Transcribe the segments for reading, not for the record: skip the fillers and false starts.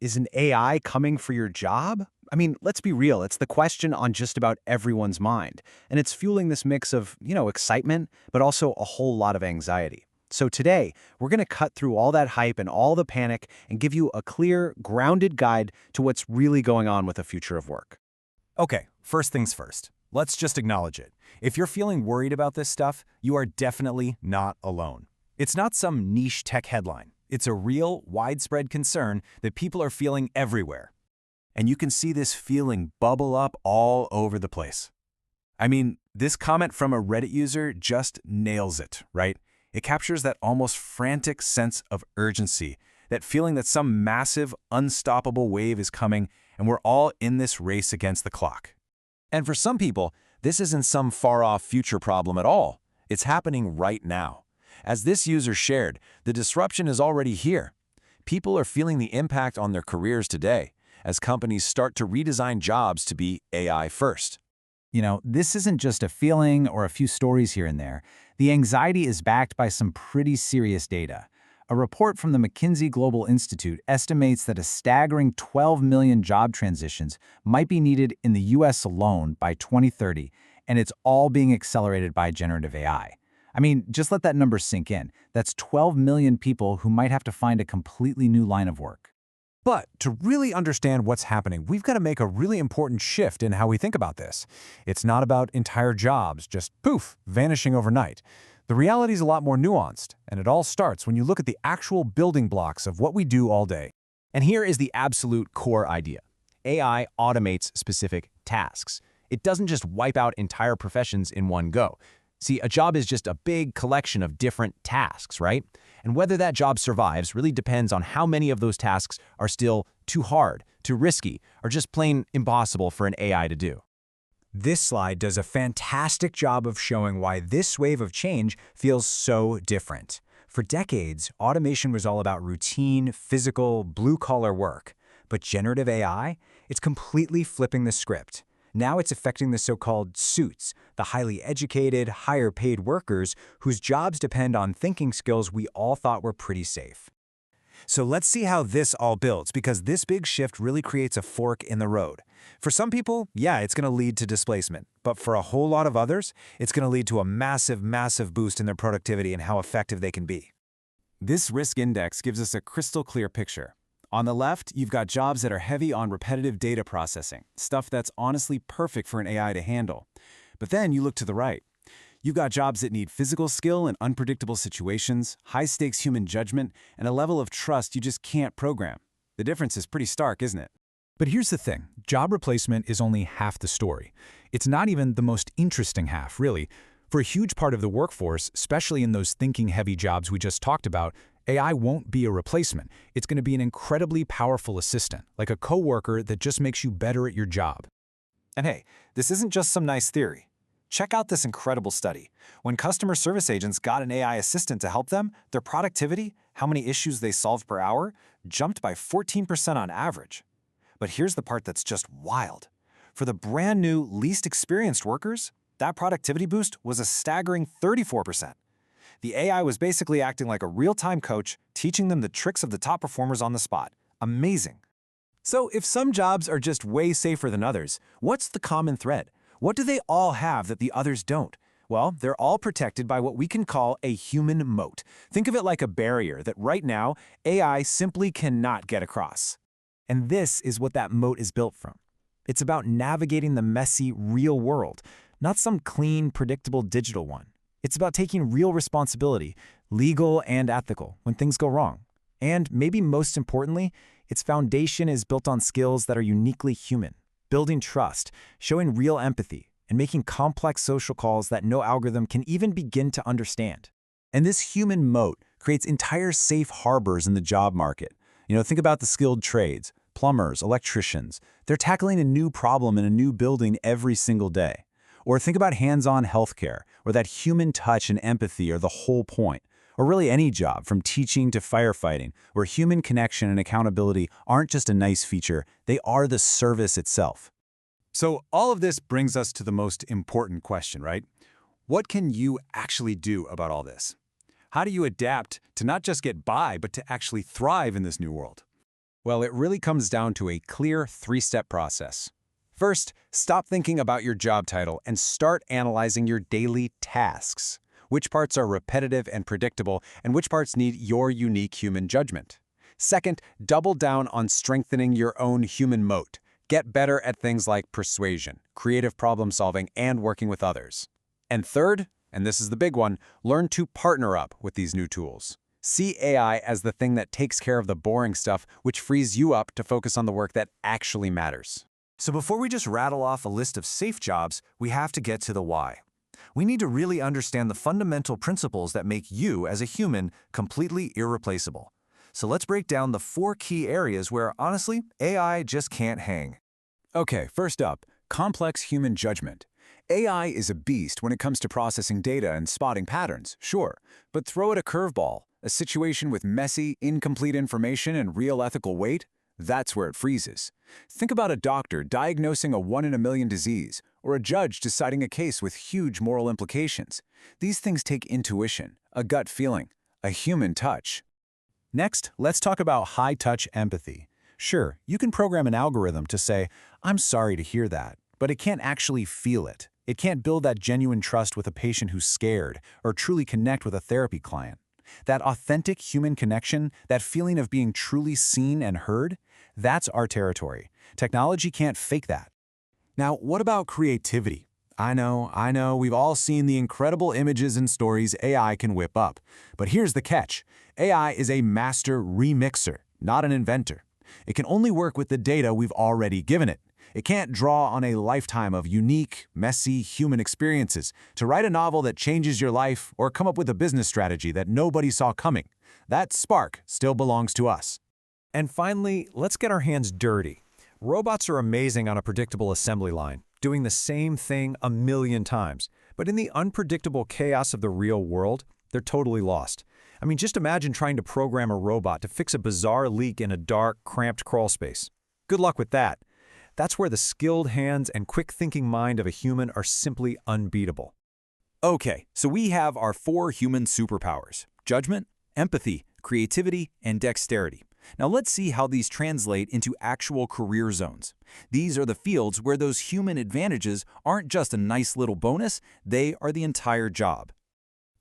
Is an AI coming for your job? I mean, let's be real, it's the question on just about everyone's mind. And it's fueling this mix of, excitement, but also a whole lot of anxiety. So today, we're going to cut through all that hype and all the panic and give you a clear, grounded guide to what's really going on with the future of work. Okay, first things first. Let's just acknowledge it. If you're feeling worried about this stuff, you are definitely not alone. It's not some niche tech headline. It's a real, widespread concern that people are feeling everywhere. And you can see this feeling bubble up all over the place. I mean, this comment from a Reddit user just nails it, right? It captures that almost frantic sense of urgency, that feeling that some massive, unstoppable wave is coming, and we're all in this race against the clock. And for some people, this isn't some far-off future problem at all. It's happening right now. As this user shared, the disruption is already here. People are feeling the impact on their careers today, as companies start to redesign jobs to be AI first. This isn't just a feeling or a few stories here and there. The anxiety is backed by some pretty serious data. A report from the McKinsey Global Institute estimates that a staggering 12 million job transitions might be needed in the US alone by 2030, and it's all being accelerated by generative AI. I mean, just let that number sink in. That's 12 million people who might have to find a completely new line of work. But to really understand what's happening, we've got to make a really important shift in how we think about this. It's not about entire jobs just poof, vanishing overnight. The reality is a lot more nuanced, and it all starts when you look at the actual building blocks of what we do all day. And here is the absolute core idea. AI automates specific tasks. It doesn't just wipe out entire professions in one go. See, a job is just a big collection of different tasks, right? And whether that job survives really depends on how many of those tasks are still too hard, too risky, or just plain impossible for an AI to do. This slide does a fantastic job of showing why this wave of change feels so different. For decades, automation was all about routine, physical, blue-collar work. But generative AI, it's completely flipping the script. Now it's affecting the so-called suits, the highly educated, higher-paid workers whose jobs depend on thinking skills we all thought were pretty safe. So let's see how this all builds, because this big shift really creates a fork in the road. For some people, yeah, it's going to lead to displacement. But for a whole lot of others, it's going to lead to a massive, massive boost in their productivity and how effective they can be. This risk index gives us a crystal clear picture. On the left, you've got jobs that are heavy on repetitive data processing, stuff that's honestly perfect for an AI to handle. But then you look to the right. You've got jobs that need physical skill in unpredictable situations, high-stakes human judgment, and a level of trust you just can't program. The difference is pretty stark, isn't it? But here's the thing. Job replacement is only half the story. It's not even the most interesting half, really. For a huge part of the workforce, especially in those thinking-heavy jobs we just talked about, AI won't be a replacement. It's going to be an incredibly powerful assistant, like a coworker that just makes you better at your job. And hey, this isn't just some nice theory. Check out this incredible study. When customer service agents got an AI assistant to help them, their productivity, how many issues they solved per hour, jumped by 14% on average. But here's the part that's just wild. For the brand new, least experienced workers, that productivity boost was a staggering 34%. The AI was basically acting like a real-time coach, teaching them the tricks of the top performers on the spot. Amazing. So if some jobs are just way safer than others, what's the common thread? What do they all have that the others don't? Well, they're all protected by what we can call a human moat. Think of it like a barrier that right now, AI simply cannot get across. And this is what that moat is built from. It's about navigating the messy, real world, not some clean, predictable digital one. It's about taking real responsibility, legal and ethical, when things go wrong. And maybe most importantly, its foundation is built on skills that are uniquely human, building trust, showing real empathy, and making complex social calls that no algorithm can even begin to understand. And this human moat creates entire safe harbors in the job market. Think about the skilled trades, plumbers, electricians. They're tackling a new problem in a new building every single day. Or think about hands-on healthcare, where that human touch and empathy are the whole point. Or really any job, from teaching to firefighting, where human connection and accountability aren't just a nice feature, they are the service itself. So all of this brings us to the most important question, right? What can you actually do about all this? How do you adapt to not just get by, but to actually thrive in this new world? Well, it really comes down to a clear three-step process. First, stop thinking about your job title and start analyzing your daily tasks. Which parts are repetitive and predictable, and which parts need your unique human judgment? Second, double down on strengthening your own human moat. Get better at things like persuasion, creative problem solving, and working with others. And third, and this is the big one, learn to partner up with these new tools. See AI as the thing that takes care of the boring stuff, which frees you up to focus on the work that actually matters. So before we just rattle off a list of safe jobs, we have to get to the why. We need to really understand the fundamental principles that make you, as a human, completely irreplaceable. So let's break down the 4 key areas where, honestly, AI just can't hang. Okay, first up, complex human judgment. AI is a beast when it comes to processing data and spotting patterns, sure, but throw it a curveball, a situation with messy, incomplete information and real ethical weight, that's where it freezes. Think about a doctor diagnosing a 1 in a million disease, or a judge deciding a case with huge moral implications. These things take intuition, a gut feeling, a human touch. Next, let's talk about high-touch empathy. Sure, you can program an algorithm to say, "I'm sorry to hear that," but it can't actually feel it. It can't build that genuine trust with a patient who's scared, or truly connect with a therapy client. That authentic human connection, that feeling of being truly seen and heard, that's our territory. Technology can't fake that. Now, what about creativity? I know, we've all seen the incredible images and stories AI can whip up. But here's the catch. AI is a master remixer, not an inventor. It can only work with the data we've already given it. It can't draw on a lifetime of unique, messy human experiences to write a novel that changes your life or come up with a business strategy that nobody saw coming. That spark still belongs to us. And finally, let's get our hands dirty. Robots are amazing on a predictable assembly line, doing the same thing a million times. But in the unpredictable chaos of the real world, they're totally lost. I mean, just imagine trying to program a robot to fix a bizarre leak in a dark, cramped crawl space. Good luck with that. That's where the skilled hands and quick-thinking mind of a human are simply unbeatable. Okay, so we have our 4 human superpowers: judgment, empathy, creativity, and dexterity. Now let's see how these translate into actual career zones. These are the fields where those human advantages aren't just a nice little bonus, they are the entire job.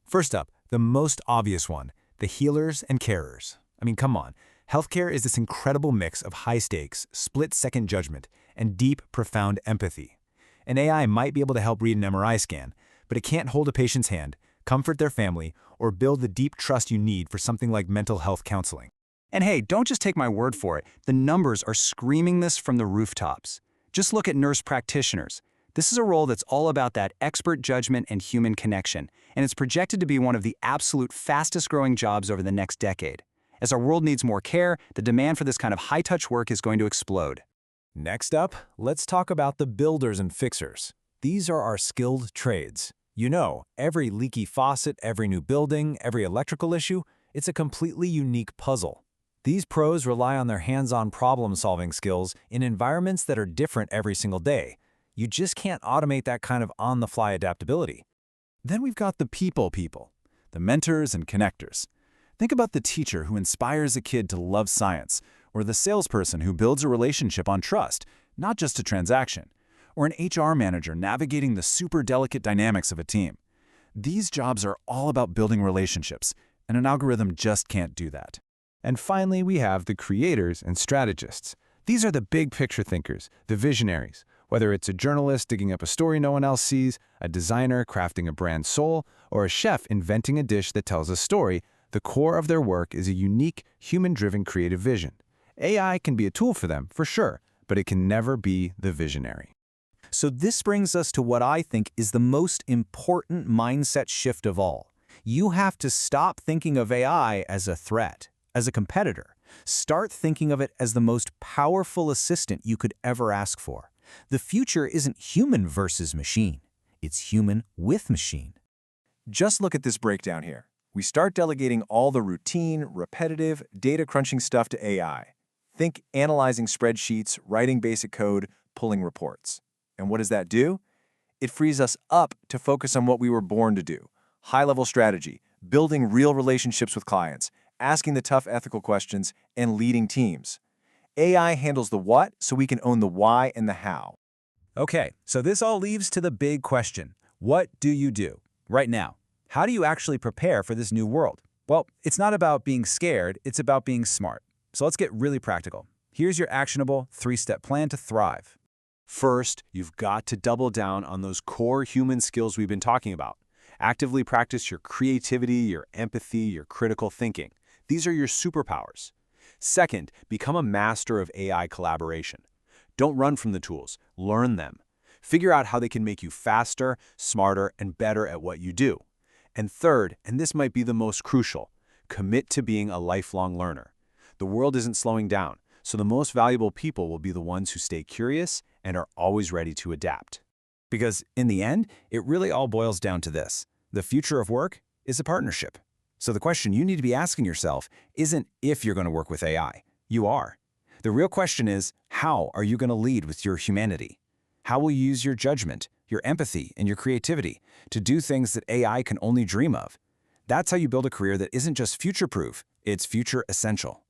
First up, the most obvious one, the healers and carers. I mean, come on. Healthcare is this incredible mix of high stakes, split-second judgment, and deep, profound empathy. An AI might be able to help read an MRI scan, but it can't hold a patient's hand, comfort their family, or build the deep trust you need for something like mental health counseling. And hey, don't just take my word for it. The numbers are screaming this from the rooftops. Just look at nurse practitioners. This is a role that's all about that expert judgment and human connection, and it's projected to be one of the absolute fastest-growing jobs over the next decade. As our world needs more care, the demand for this kind of high-touch work is going to explode. Next up, let's talk about the builders and fixers. These are our skilled trades. You know, every leaky faucet, every new building, every electrical issue, it's a completely unique puzzle. These pros rely on their hands-on problem-solving skills in environments that are different every single day. You just can't automate that kind of on-the-fly adaptability. Then we've got the people, the mentors and connectors. Think about the teacher who inspires a kid to love science, or the salesperson who builds a relationship on trust, not just a transaction, or an HR manager navigating the super delicate dynamics of a team. These jobs are all about building relationships, and an algorithm just can't do that. And finally, we have the creators and strategists. These are the big picture thinkers, the visionaries. Whether it's a journalist digging up a story no one else sees, a designer crafting a brand soul, or a chef inventing a dish that tells a story, the core of their work is a unique, human-driven creative vision. AI can be a tool for them, for sure, but it can never be the visionary. So this brings us to what I think is the most important mindset shift of all. You have to stop thinking of AI as a threat, as a competitor. Start thinking of it as the most powerful assistant you could ever ask for. The future isn't human versus machine. It's human with machine. Just look at this breakdown here. We start delegating all the routine, repetitive, data crunching stuff to AI. Think analyzing spreadsheets, writing basic code, pulling reports. And what does that do? It frees us up to focus on what we were born to do. High-level strategy, building real relationships with clients, asking the tough ethical questions, and leading teams. AI handles the what so we can own the why and the how. Okay, so this all leads to the big question. What do you do right now? How do you actually prepare for this new world? Well, it's not about being scared, it's about being smart. So let's get really practical. Here's your actionable 3-step plan to thrive. First, you've got to double down on those core human skills we've been talking about. Actively practice your creativity, your empathy, your critical thinking. These are your superpowers. Second, become a master of AI collaboration. Don't run from the tools, learn them. Figure out how they can make you faster, smarter, and better at what you do. And third, and this might be the most crucial, commit to being a lifelong learner. The world isn't slowing down, so the most valuable people will be the ones who stay curious and are always ready to adapt. Because in the end, it really all boils down to this. The future of work is a partnership. So the question you need to be asking yourself isn't if you're going to work with AI. You are. The real question is, how are you going to lead with your humanity? How will you use your judgment, your empathy, and your creativity to do things that AI can only dream of? That's how you build a career that isn't just future-proof, it's future essential.